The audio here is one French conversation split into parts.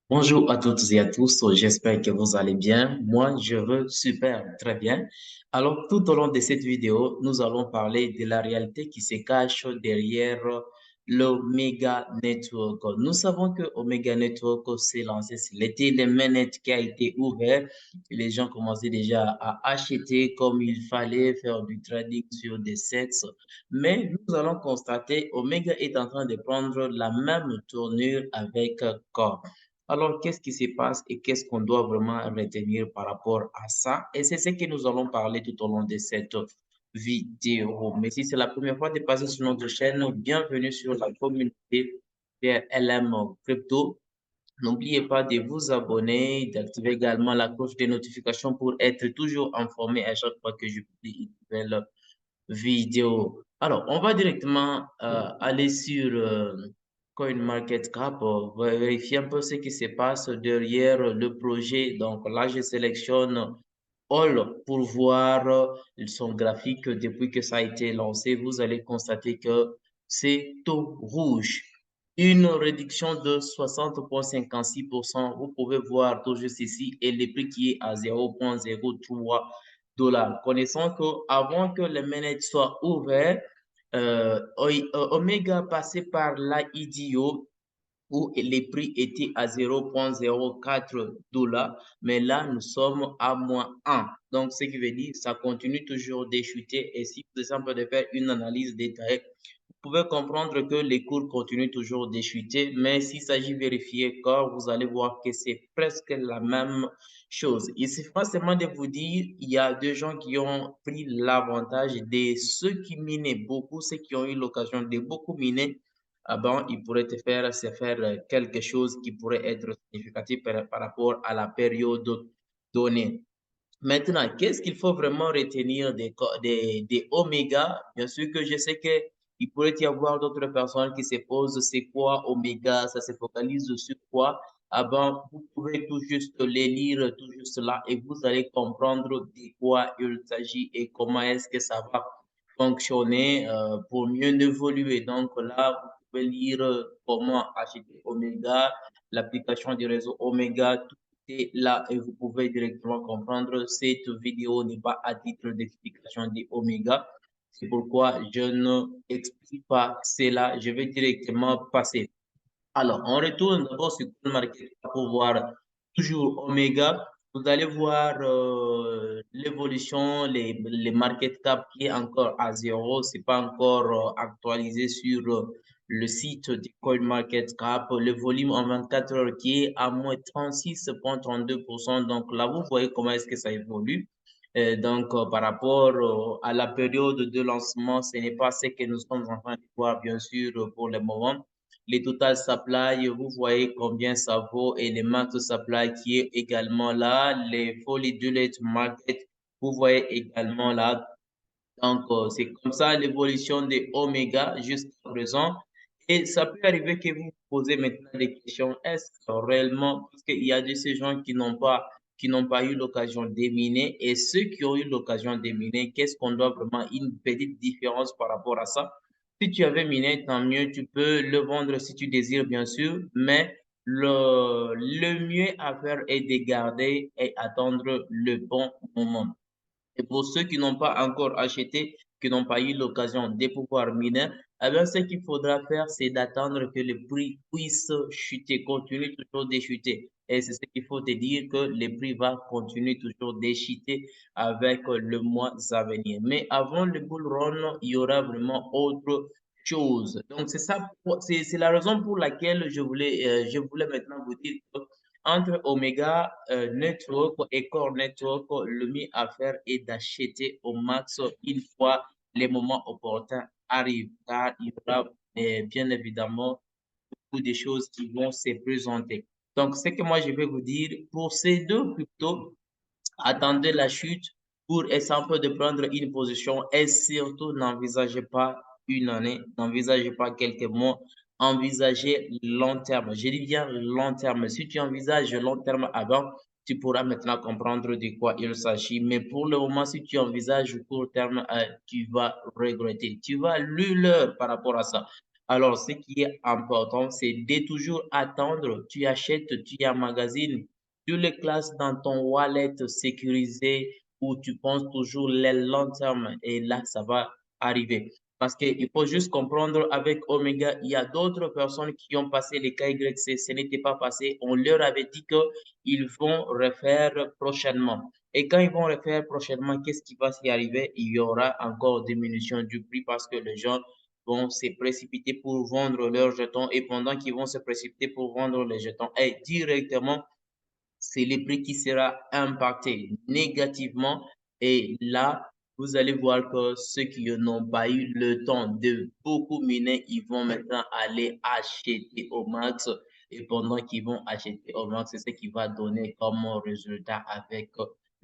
Bonjour à toutes et à tous, j'espère que vous allez bien. Moi, je veux super, très bien. Alors, tout au long de cette vidéo, nous allons parler de la réalité qui se cache derrière l'Omega Network. Nous savons que Omega Network s'est lancé, c'était le mainnet qui a été ouvert. Les gens commençaient déjà à acheter comme il fallait, faire du trading sur des sexes. Mais nous allons constater, Omega est en train de prendre la même tournure avec Core. Alors, qu'est-ce qui se passe et qu'est-ce qu'on doit vraiment retenir par rapport à ça? Et c'est ce que nous allons parler tout au long de cette vidéo. Mais si c'est la première fois de passer sur notre chaîne, bienvenue sur la communauté de LM Crypto. N'oubliez pas de vous abonner, d'activer également la cloche de notification pour être toujours informé à chaque fois que je publie une nouvelle vidéo. Alors, on va directement aller sur CoinMarketCap, vérifier un peu ce qui se passe derrière le projet. Donc là, je sélectionne All pour voir son graphique depuis que ça a été lancé. Vous allez constater que c'est tout rouge. Une réduction de 60,56%. Vous pouvez voir tout juste ici et le prix qui est à 0,03 $. Connaissant qu'avant que le mainnet soit ouvert, Omega passait par l'IDO où les prix étaient à 0,04 $, mais là, nous sommes à -1. Donc, ce qui veut dire que ça continue toujours de chuter. Et si vous essayez un peu de faire une analyse détaillée, vous pouvez comprendre que les cours continuent toujours de chuter, mais s'il s'agit de vérifier corps, vous allez voir que c'est presque la même chose. Il suffit seulement de vous dire, il y a deux gens qui ont pris l'avantage de ceux qui minaient beaucoup, ceux qui ont eu l'occasion de beaucoup miner. Ah ben, ils pourraient se faire quelque chose qui pourrait être significatif par rapport à la période donnée. Maintenant, qu'est-ce qu'il faut vraiment retenir des oméga? Bien sûr que je sais qu'il pourrait y avoir d'autres personnes qui se posent, c'est quoi oméga? Ça se focalise sur quoi? Ah ben, vous pouvez tout juste les lire, tout juste là, et vous allez comprendre de quoi il s'agit et comment est-ce que ça va fonctionner pour mieux évoluer. Donc là, vous pouvez lire comment acheter oméga, l'application du réseau oméga, et là, et vous pouvez directement comprendre, cette vidéo n'est pas à titre d'explication des oméga. C'est pourquoi je ne explique pas cela. Je vais directement passer. Alors, on retourne d'abord sur CoinMarket pour voir toujours Omega. Vous allez voir l'évolution, les market cap qui est encore à zéro. C'est pas encore actualisé sur le site de CoinMarketCap. Le volume en 24 heures qui est à moins 36,32%. Donc là, vous voyez comment est-ce que ça évolue. Donc, par rapport à la période de lancement, ce n'est pas ce que nous sommes en train de voir, bien sûr, pour le moment. Les total supply, vous voyez combien ça vaut et les max supply qui est également là. Les fully diluted market, vous voyez également là. Donc, c'est comme ça l'évolution des Oméga jusqu'à présent. Et ça peut arriver que vous vous posez maintenant des questions. Est-ce que réellement, parce qu'il y a de ces gens qui n'ont pas eu l'occasion de miner et ceux qui ont eu l'occasion de miner, qu'est-ce qu'on doit vraiment, une petite différence par rapport à ça? Si tu avais miné, tant mieux, tu peux le vendre si tu désires, bien sûr, mais le mieux à faire est de garder et attendre le bon moment. Et pour ceux qui n'ont pas encore acheté, qui n'ont pas eu l'occasion de pouvoir miner, eh bien, ce qu'il faudra faire, c'est d'attendre que le prix puisse chuter, continue toujours de chuter. Et c'est ce qu'il faut te dire que le prix va continuer toujours de chuter avec le mois à venir. Mais avant le bull run, il y aura vraiment autre chose. Donc, c'est ça, c'est la raison pour laquelle je voulais maintenant vous dire que entre Omega Network et Core Network, le mieux à faire est d'acheter au max une fois les moments opportuns arrivent, car il y aura bien évidemment beaucoup de choses qui vont se présenter. Donc, ce que moi je vais vous dire, pour ces deux cryptos, attendez la chute pour essayer un peu de prendre une position et surtout n'envisagez pas une année, n'envisagez pas quelques mois, envisagez long terme. Je dis bien long terme. Si tu envisages long terme avant, tu pourras maintenant comprendre de quoi il s'agit. Mais pour le moment, si tu envisages court terme, tu vas regretter. Tu vas l'heure par rapport à ça. Alors, ce qui est important, c'est de toujours attendre. Tu achètes, tu emmagasines, tu les classes dans ton wallet sécurisé où tu penses toujours les long terme et là, ça va arriver. Parce qu'il faut juste comprendre avec Omega, il y a d'autres personnes qui ont passé les KYC, ce n'était pas passé. On leur avait dit qu'ils vont refaire prochainement. Et quand ils vont refaire prochainement, qu'est-ce qui va s'y arriver? Il y aura encore diminution du prix parce que les gens vont se précipiter pour vendre leurs jetons et pendant qu'ils vont se précipiter pour vendre les jetons, et directement, c'est le prix qui sera impacté négativement. Et là, vous allez voir que ceux qui n'ont pas eu le temps de beaucoup miner, ils vont maintenant aller acheter au max. Et pendant qu'ils vont acheter au max, c'est ce qui va donner comme résultat avec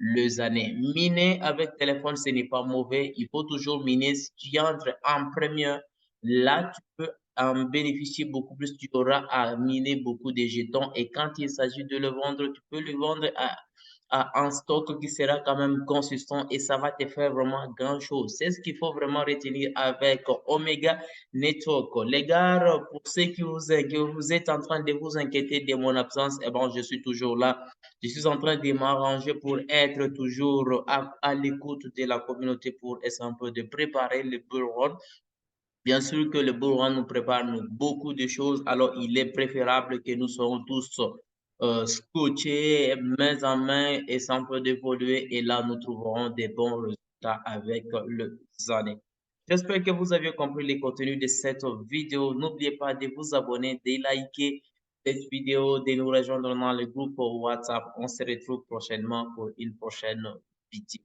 les années. Miner avec téléphone, ce n'est pas mauvais. Il faut toujours miner. Si tu entres en première, là, tu peux en bénéficier beaucoup plus, tu auras à miner beaucoup de jetons et quand il s'agit de le vendre, tu peux le vendre à un stock qui sera quand même consistant et ça va te faire vraiment grand chose. C'est ce qu'il faut vraiment retenir avec Omega Network. Les gars, pour ceux que vous êtes en train de vous inquiéter de mon absence, eh ben, je suis toujours là. Je suis en train de m'arranger pour être toujours à l'écoute de la communauté pour essayer un peu de préparer le bureau. Bien sûr que le Bourg nous prépare beaucoup de choses, alors il est préférable que nous soyons tous scotchés, main en main et sans peu d'évoluer et là nous trouverons des bons résultats avec les années. J'espère que vous avez compris les contenus de cette vidéo. N'oubliez pas de vous abonner, de liker cette vidéo, de nous rejoindre dans le groupe WhatsApp. On se retrouve prochainement pour une prochaine vidéo.